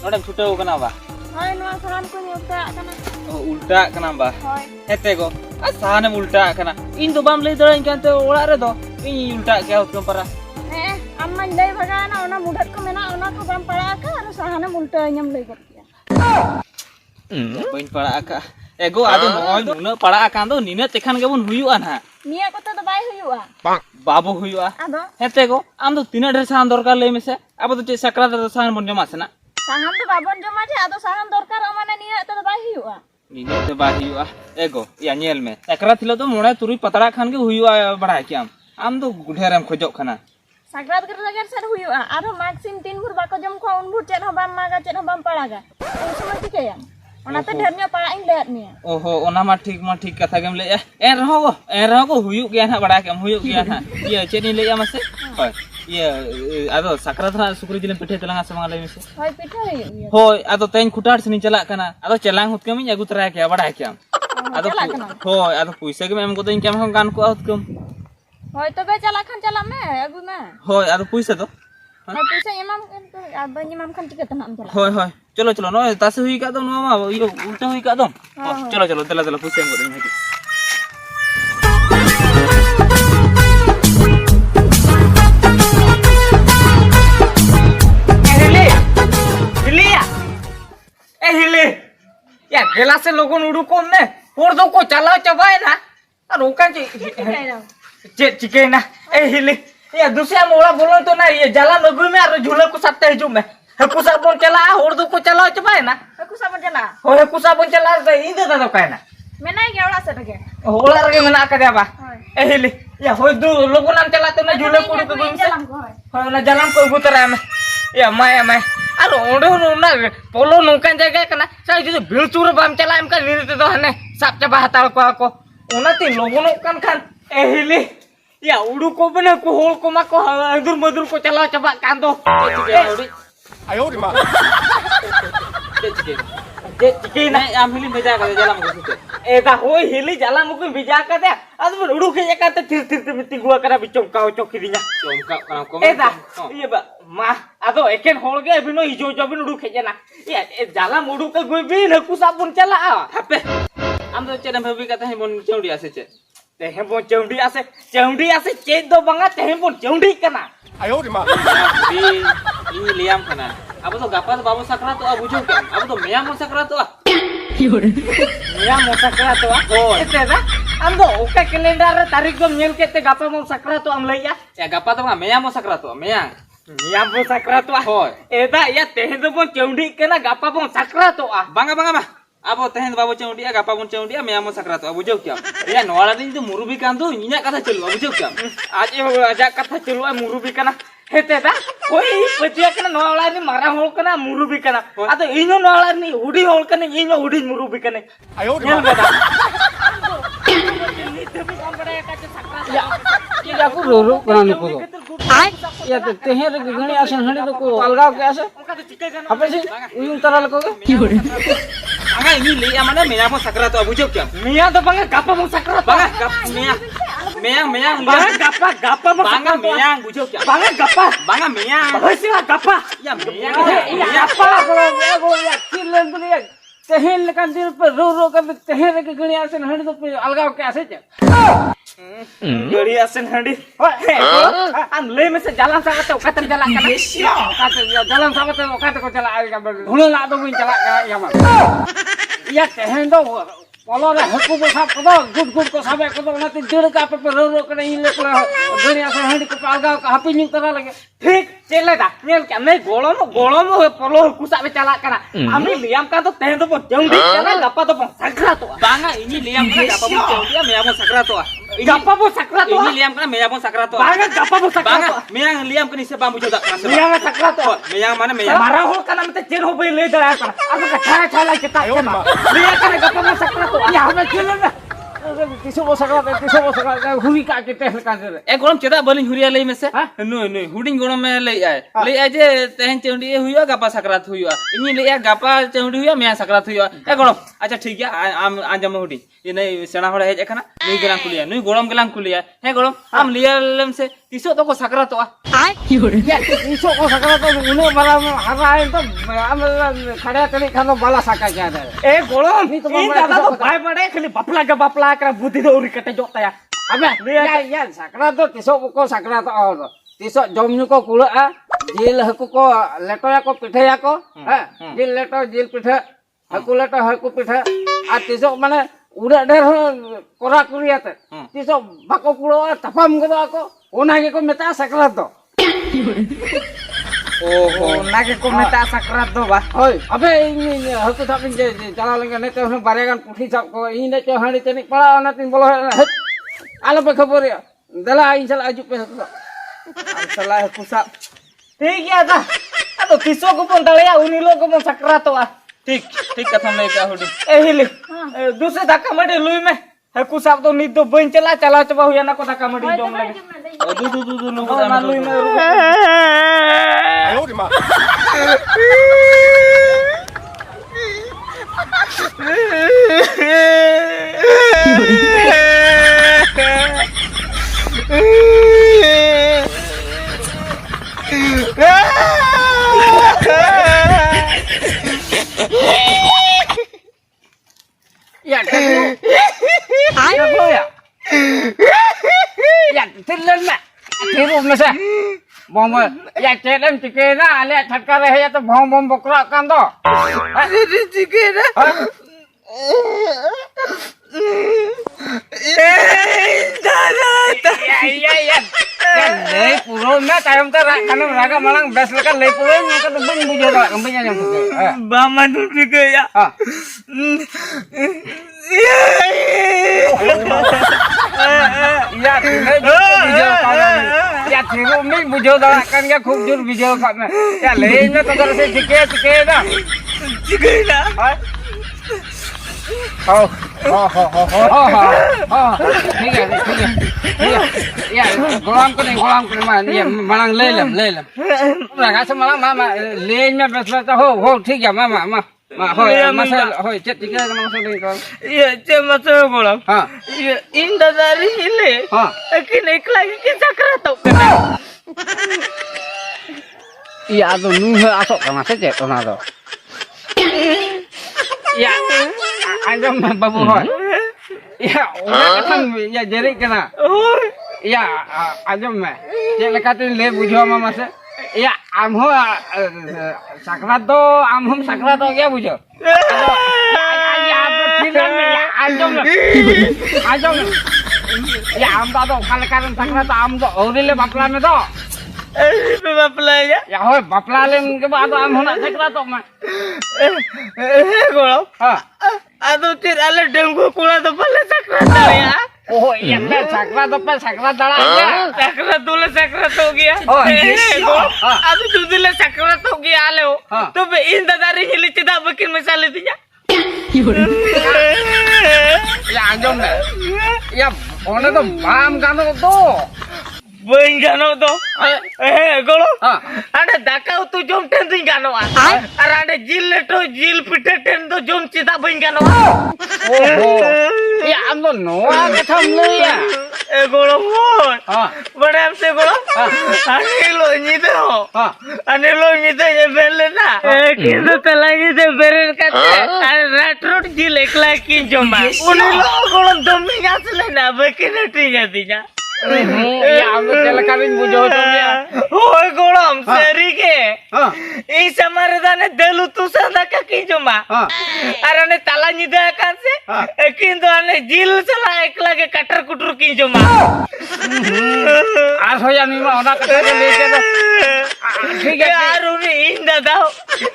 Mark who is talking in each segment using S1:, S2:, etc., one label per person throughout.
S1: नोडे छुटाव कना बा
S2: होय नवा साहान को उल्टा कना
S1: उल्टा कना बा
S2: होय
S1: हेते गो आ साहाने उल्टा कना इन दो बाम लई दड़ाई कानते ओड़ा रे दो इन उल्टा के होत पारा
S2: अम्मा लई भगाना ओना मुढत को मेना ओना को बाम पड़ा का और साहाने उल्टा ñam लई कर दिया
S1: बइन पड़ा का एगो आदो नय नुना पड़ा कान दो निने तेखान गेबन हुयुआ ना
S2: निया को तो बाय हुयुआ
S1: बाबू हुयुआ
S2: आदो
S1: हेते गो आम दो तीना ढेर साहान दरकार लई मेसे अब तो चे सकरात दो साहान बन जमा सेना
S2: साहान तो बाबन जमा छे आदो साहान दरकार माने निया तो बाय हुयुआ
S1: निने ते बाय हुयुआ एगो या नेल में सकरात थिलो तो मोड़े तुरुई पतड़ा खान के हुयुआ बड़ा के आम दो ढेरम खोजो खाना
S2: सागरात कर लगे सर हुयुआ आरो माक्सिम 3 भुर बाको जम को उन भुर चेन हो बाम मागा चेन हो बाम पड़ागा उन समय चिकेया ओनाते ढेरनिया पड़ा इन लेत निया
S1: ओहो ओना मा ठीक कथा गेम ले ए रहो को हुयु गया ना बड़ा के हुयु गया ना ये चेनी ले मसे होय ये आदो सकरात ना सुकरी जिले पिठे तलंगा समंगा ले मसे
S2: होय पिठे हुयुआ
S1: होय आदो तेन खुटाड़ सनी चला कना आदो चलांग हुत कमी अगु तरा के बड़ा के आदो होय आदो पैसा के एम को दिन के हम गान को हुत कम
S2: होय तबे चला खान चला में अगु में
S1: होय आदो पैसा दो
S2: होय पैसा एमाम तो अब एमाम खान टिकट ना हम
S1: चला होय चलो नो तासे हुई का दो नो मा यो उल्टा हुई का दो चलो दला पैसा एम को दिन है या गेला से लोगों उड़ू कोन ने और दो को चला चबाए ना और ओका जे चिके ना ए हिले ये दूसरा मोड़ा बोलो तो ना ये जला नगु में और झूले को साथे हिजू में हकु साबन चला और दो को चला चबाए ना
S2: हकु साबन चला
S1: हो हकु साबन चला इ दे दा काय ना
S2: मेना गेवड़ा से टके
S1: होला रे मेना का देबा ए हिले या हो दो लोगों नाम चला तो ना झूले को को
S2: जलम को
S1: हो ना जलम को गुतरा में या मैं अरे ओडो ना पोलो नौकान जगह कना साइ जो बिलचूर बाम चला एम का नीते तो हने साप चबा हताल को ओनाते लोगों नौकान खान एहिले या उडू को बने को होल को मा को अदुर मधुर को चला चबा कान दो आयो रे मा जे ना आम हिली भेजा का जला मको एदा होय हिली जला मको भेजा का दे अदु उडू के का थिर मिति गुआ करा बिचौका चौकी दिया चौका करा को एदा ये बा मा आदो एकेन होल गे बिनो इजो जबिन उडू के जना ए जला मुडू के गुई बिन हकु साबुन चला हपे आम दो चेन भबी का तहे बन चौडी आसे चे तेहे बन चौडी आसे चे दो बंगा तेहे बन चौडी कना आयो रे मा इ लियाम कना अब तो गापा बाबू सकरा तो बुझो के अब तो मिया मो सकरा तो मिया मो सकरा तो हो एतेदा आम दो ओका कैलेंडर रे तारीख को मेल केते गापा मो सकरा तो आम लइया ए गापा तो मिया मो सकरा तो मिया मो सकरा तो हो एदा या तेहे दो बन चौडी कना गापा मो सकरा तो बांगा अब तेहन बाबू चौडिया गापा बन चौडिया मैं मो सकरा तो बुझो क्या या नवाला दिन तो मुरुबी कान दो इना कथा चलु बुझो क्या आज ए आजा कथा चलु मुरुबी कना हेते दा कोई पतिया कना नवाला नि मारा होल कना मुरुबी कना आ तो इनो नवाला नि उडी होल कना इनो उडी मुरुबी कने आयो रे बता
S3: ये जाकू रो बनाने को आय या तेहे रे गणी आसन हणी तो को अलगाव के आसे अपे से उयुं तरह लको की होरे
S1: आगा इनी ले माने मेया मो सकरा तो बुझो क्या मिया तो बंगा गापा मो सकरा बंगा मिया गापा मो बंगा मिया बुझो क्या बंगा मिया होसिया गापा या मिया
S3: गापा को या किलन दुनिया तेहेन लकन दिल पर रो कर तेहे रे गणी आसन हणी तो अलगाव के आसे
S1: गड़ी आसन हंडी हम ले में से जालन सावत ओकाते चला कना ओकाते जालन सावत ओकाते को चला आएगा घुलो ला दो बिन चला या या तेहेन दो पोलो रे हकु को साब को गुड को साबे को ओनाते जड़ का पे रो करे इन ले गणी आसन हंडी को अलगा का हापी न्यू तरह लगे ठीक चले दा नेल के नहीं गोलो में पोलो हकु साबे चला कना हमनी लियाम का तो तेहेन दो जंडी चला गप्पा तो सकरा तो बांगा इनी लियाम का गप्पा मो चौडिया मेया मो सकरा तो गप्पा बो सकरा तो ini liam kana meya bon sakra to banga gappa bo sakra banga meya liam kani se bambu joda kana meya ma sakra to meya mana meya mara hol kana mate chen ho be le dara kana aba ka chha chha la kita meya kana gappa bo sakra to ya hame chele na tiso bo sakra huri ka ke tel ka de e gorom cheda balin huria lei mese no huding gorom me lei ai je tehen cheundi huiwa gappa sakra huiwa ini lei gappa cheundi huiwa meya sakra huiwa e gorom acha thik gaya am anjam huding ini sena hora hej ekana नुई गेलां कुलिया नुई गोड़म गेलां कुलिया हे गोड़म आम लिया लेम से तिसो तो को सकरातोआ
S3: Ya, iso ko sakrat to uno bala hara to am khada kali khano bala saka kya ada.
S1: ए गोड़म
S3: नी तो
S1: इन दादा तो भाई बड़े खाली बपला का बुद्धि तो उरी कटे जोता या
S3: Abe, ya sakrat to tiso ko sakrat to. Tiso jomnyu ko kula jil haku ko leto ya ko pitha ya ko. Jil leto jil pitha haku leto haku pitha. A tiso mane udah der kora kuriya te. Tiso bako kulo tapam ko ako. Ona ke ko meta sakrat to.
S1: ओहो नाके को मेता सकरात दो बा
S3: Oi, abe ini haku tapin je jala lengan nete hon baregan puthi sap ko ini cho hani tenik pala ona tin bolo het. Ala pe khabar ya. Dala insal aju pe haku.
S1: salah pusat ठीक या था तो किसो को पन दलया उनी लोग को सकरातोआ ठीक ठीक कथम ले का होडी ए हिली दूसरे धक्का मडे लुई में हकु साब तो नीत तो बन चला चबा हुया ना को धक्का मडी जोम लगे दू नु ना लुई में आयो रे मां
S3: Ya, ya. Ya, tilan mak. Tiru masa. Bom, ya cedem cikena, ale thakka rahe ya to bom bokra kan to.
S1: cikena
S3: Ya. Lei puro na tayom ta kanam raga malang bes lekan lei puro nya ka beng bujo ta kambenya yang bujo.
S1: बामा डूबी गया
S3: Ya, bujo ka. Ya thiru mi bujo ta kan ya khub jur bujo ka me. Ya lei na to dar se chike na.
S1: चिकेना
S3: Oh. ठीक है या गोलाम को नहीं मान ये मलंग ले लम लगा से मलंग ले में बसला तो हो ठीक है मामा हो मसल हो चेक ठीक है मसल ले तो
S1: ये चे मसे बोला
S3: हां
S1: ये इन दादारी हिले
S3: हां
S1: लेकिन एक लगी के सकरातो कना
S3: या तो नु है आसो कना से चेक कना तो या आजम बाबू हो या orang kan ya jerik kena ya ajam me cek lekatin le bujo mama se ya amho sakrat do amhum sakrat do ya bujo ya betul ya ajam ya am da do kalekaran sakrat am do orile bapla me do
S1: बापला
S3: ya hoy bapla len ke ba do am hona sakrat do ma
S1: गोळा
S3: ha
S1: ಅದು ತಿರಲ್ಲ dengue ಕೂಡ तो पहले सकरात या
S3: oh iya me sakrat do pe sakrat dala ya
S1: सकरात दूले सकरात हो गया अब दूले सकरात हो गया आले हो तो बे इन दादारी हिली चिदा बकिन मसाले दिया
S3: ya anjom me ya ona to bam gano to
S1: बन गानो तो ए गोलो आडे दाका तू जोम टेन दिन गानो अरे आडे जिल लेटो जिल पिटे टेन तो जोम चिदा बन गानो
S3: ओहो या am to noa katham le ya
S1: ए गोलो मोन बड़े हमसे गोलो अने लो नीते हो अने लो नीते ये बेले ना किंतु तलांगी से बेरन काटे अरे रेट्रोट जिल एकला किन जोमा उन्हें लो गोलो दमी गासले ना बकिन टिया दिया
S3: ya am tel karin bujo to ya
S1: होय गोळम सरी के ई समारदाने देलु तू संदा का की जमा अरे ने ताला निदे कान से किंतु अने जिल चला एकला के कटर कुटर की जमा
S3: आज हो या नी मा ओना कटर के लेके तो ठीक है
S1: यार उनी इन दादा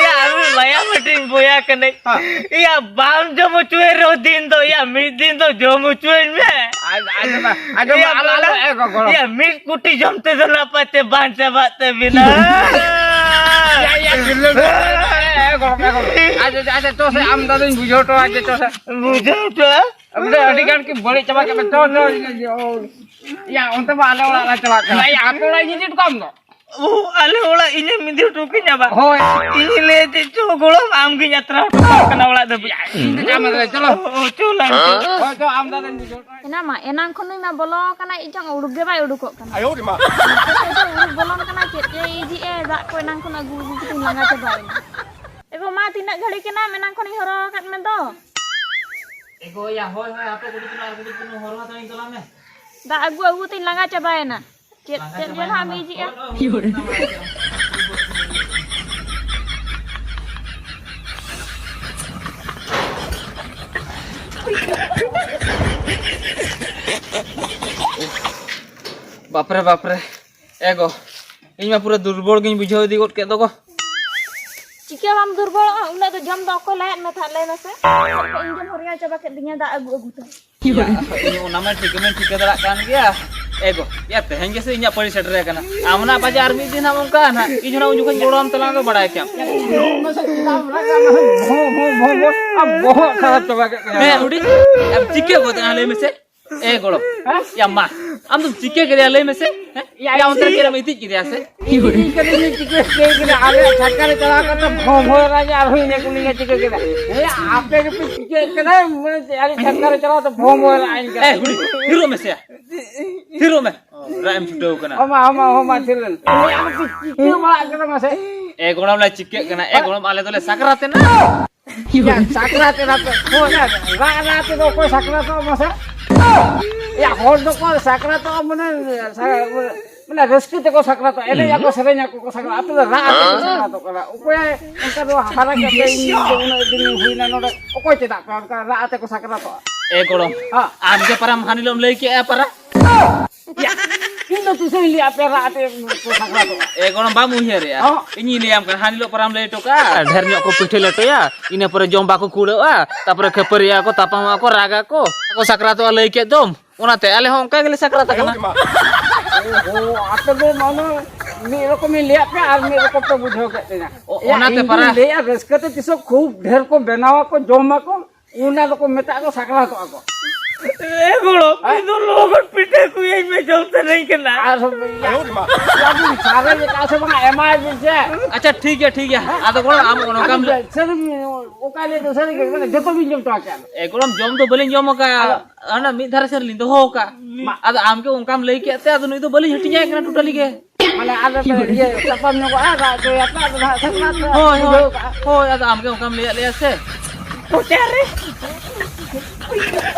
S1: या अभी माया मटिन बोया कने या बाम जमो चुए रो दिन तो या मी दिन तो जमो चुए में
S3: आज
S1: या मिट कुटी जमते तो ना पाते बांधते बाते बिना
S3: ya gelo आज तो से am dadin bujo to आज तो से
S1: मुझे तो
S3: udah adi kan ki balik coba ke betul ya untuk ala ala coba ya aku lagi di kam to
S1: ale ola ini mindir tukinya ba.
S3: Hoi.
S1: Ini le cu golom am gi nyatra kana ola da.
S3: Ini jaman deh, chalo.
S1: Chula.
S3: Oh, cho am dah ni.
S2: Kenapa enang kono ma bolo kana ijang urug ge bai urug kok kana.
S4: Ayo di mah.
S2: Urug bolon kana chet ye iji dak ko enang kono agu kiting langa cobain. Ego ma tindak ghali kena menang kono horo kat men do.
S1: Ego ya hoi apa kudu horo ta ing dalam
S2: Dak agu tin langa cobain na. Chet je ha mi iji ya.
S1: Bapre. Ego. Ini mah pura durbol gini bujau di kot kayak toko.
S2: Jika mam durbol udah tu jam dak ko lain na thak lain ase. Ko injam horia coba ket dinya dak agu tu.
S1: Ini unama ठीक है kan dia. Ego, ya teh henge se inya pari setre kana. Amna paja army din amon ka na. Ijuna unjukan gorom telang ko bada kya.
S3: अब बहुत खराब चला
S1: मैं उड़ी अब चिके को तना ले में से ए गोलो या मा हम तुम चिके के ले में से या अंतर के में इति किया से
S3: ini चिके के आले सरकार चला कर तो भो राजा और इने कुनी के चिके के ये आपके के चिके के ना यार सरकार चला तो भो आइन का
S1: ए उड़ी हीरो में राम छुटो कना
S3: हमा थिलन ये हम चिके वाला कर मसे
S1: ए गोलम ला चिके कना ए गोलम आले तो ले सकराते ना
S3: ya sakrat na ko na ra to ko sakrat to masa ya hor do ko sakrat to mana reski te ko sakrat to ele ya ko serenya ko sakrat ape ra ko sakrat to kala ukoy enka do hara ke ini una dini huina no ukoy te da ka ra ate ko sakrat to
S1: ए गोलम आम के परम हानिलम ले के para
S3: ya kino tu se li ape ra ate ko sakrat to
S1: ए गोलम बा मुहिया रे इनी ले आम kan hanilo param le to ka ढेर ᱧᱚᱜ ko पिठे leto ya ine pore jom bako kudewa tapore kheperia ko tapang ko raga ko sakrat le ke dom onate ale hon ka gele sakrat kana
S3: oh ape do mano mi rokom lihat pe ar mi rokom to budho ke na
S1: onate para
S3: le ya reskate tiso khub ढेर ko benawa ko joma ko una rokom meta ko sakrat to ako
S1: ए गोलो इनो लोगन पिटे को यही में जलते नहीं करना
S3: ayo di mah ya सारे ये का से बंगा एमआई से
S1: अच्छा ठीक है आ तो गोलो आम कोनो काम
S3: सर ओ का ले तो सर के माने जतो भी जम तो आके
S1: ए गोलो जम तो बलिन जम का ana mid dhar ser lindo ho ka ada am ke ungkam lei ke ate adu ni to bali hati jaya kana totally ke
S3: माने ada ये sapam नो को आ तो या का sakrat
S1: हो ada am ke ungkam le se
S3: तो तेरे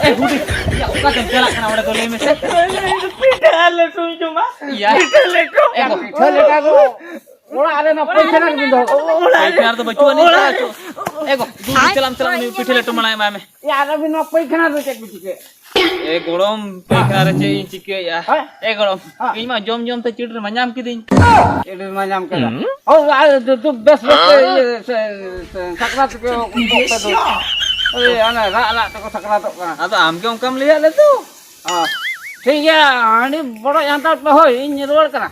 S1: eh hudi ya uka tem jala kana ora to le me se
S3: pita le tu cuma
S1: ya
S3: pita le ko chale ka ko ओला आले ना पैसा ना बिंदो ओला
S1: यार तो बचुआ नहीं था ego चलम ni पिठे ले to malai ma me
S3: यार अभी ना पैसा ना दे के
S1: ए गोलम पैखा रे चे चिके या ए गोलम इ मा जम te चिडर मanyam kidin
S3: चिडर मanyam के ओ तू बस sakrat के पे दो अरे ana रा तो sakrat तो का
S1: ada am ke ungkam lihat le tu
S3: हां ठीक है आनी बड़ा यहां तक हो इन रोड करा